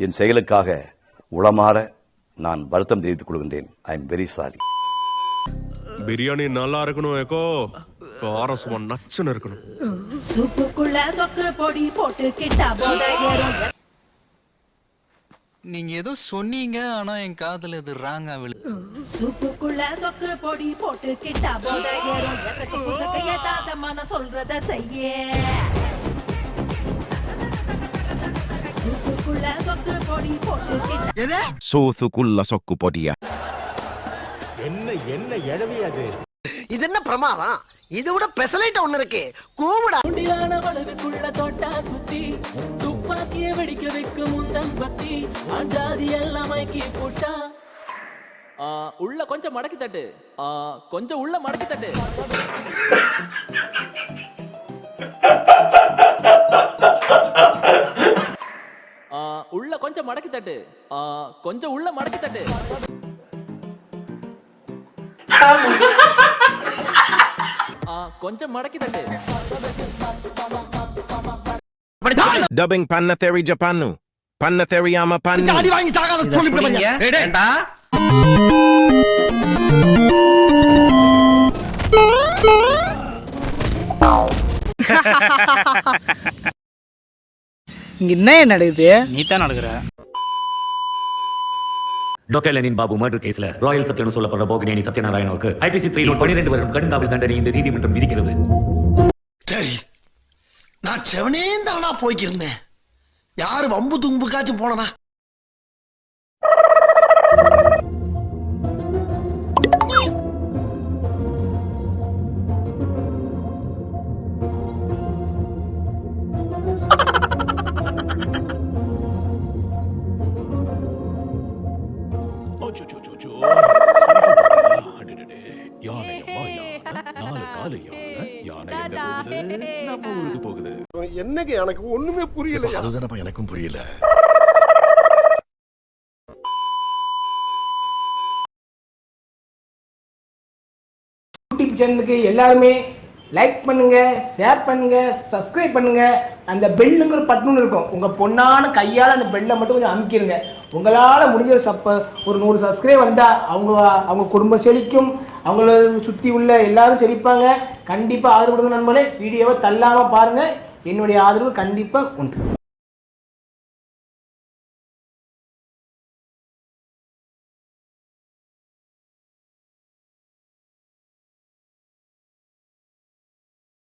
என் செயலுக்காக உளமாற நான் வருத்தம் தெரிவித்துக் கொள்கின்றேன். I am very sorry. Biryani நல்லா இருக்கணும் ஏக்கோ, காரம் சும்மா நச்சுன்னு இருக்கணும். சூப்புக்குள்ள சொக்கு பொடி போட்டு கிட்டா போதையரும். நீங்க ஏதோ சொன்னீங்க, ஆனா என் காதுல இது ராங்கா விழு. சூப்புக்குள்ள சொக்கு பொடி போட்டு கிட்டா போதையரும். எசக்கு புசக்கு ஏதாத மன சொல்றத செய்ய. சூப்புக்குள்ள சொக்கு பொடி போட்டு கிட்டா. சோத்துக்குள்ள சொக்கு பொடியா? என்ன எழவியாது? இது என்ன பிரமாதம்? இது விட பெசலைட் ஒண்ணு இருக்கு. கூவுடா. குண்டிலான வளவுக்குள்ள தொட்டா சுத்தி துப்பாக்கிய வெடிக்க வைக்கும் முந்தம் பத்தி அஞ்சாதி எல்லாம் மைக்கி போட்டா. உள்ள கொஞ்சம் மடக்கி தட்டு, கொஞ்சம் உள்ள மடக்கி தட்டு. உள்ள கொஞ்சம் மடக்கி தட்டு, கொஞ்சம் உள்ள மடக்கி தட்டு. கொஞ்சம் மடக்கி தட்டு. Dubbing Pannatheri Japanu. Pannatheri ama pannu. அடி வாங்கி சாகாத சொல்லிட்டு ஏண்டா இங்க என்ன நடக்குது? நீ தான் நடக்குற. டாக்டர் லெனின் பாபு மர்டர் கேஸ்ல ராயல் சத்யன்னு சொல்லப்படுற போகினேனி சத்யநாராயணவுக்கு IPC 312 வருடம் கடுங்காவல் தண்டனை இந்த நீதிமன்றம் விதிக்கிறது. சரி, நான் செவனே தானா போய்க்கிருந்தேன். யாரு வம்பு தும்புக்காச்சும் போனனா? என்னங்க எனக்கு ஒண்ணுமே புரியல. அதுதானப்பா எனக்கும் புரியல. யூடியூப் சேனலுக்கு எல்லாருமே லைக் பண்ணுங்க, ஷேர் பண்ணுங்க, சப்ஸ்கிரைப் பண்ணுங்க. அந்த பெல்லுங்கிற பட்டன் இருக்கும், உங்க பொண்ணான கையால் அந்த பெல்லை மட்டும் கொஞ்சம் அமுக்கிடுங்க. உங்களால் முடிஞ்ச ஒரு 100 சப்ஸ்கிரைப் வந்தால் அவங்க குடும்பம் செழிக்கும், அவங்கள சுற்றி உள்ள எல்லாரும் செழிப்பாங்க. கண்டிப்பாக ஆதரவு கொடுங்க நண்பர்களே. வீடியோவை தள்ளாமல் பாருங்கள். என்னுடைய ஆதரவு கண்டிப்பாக உண்டு.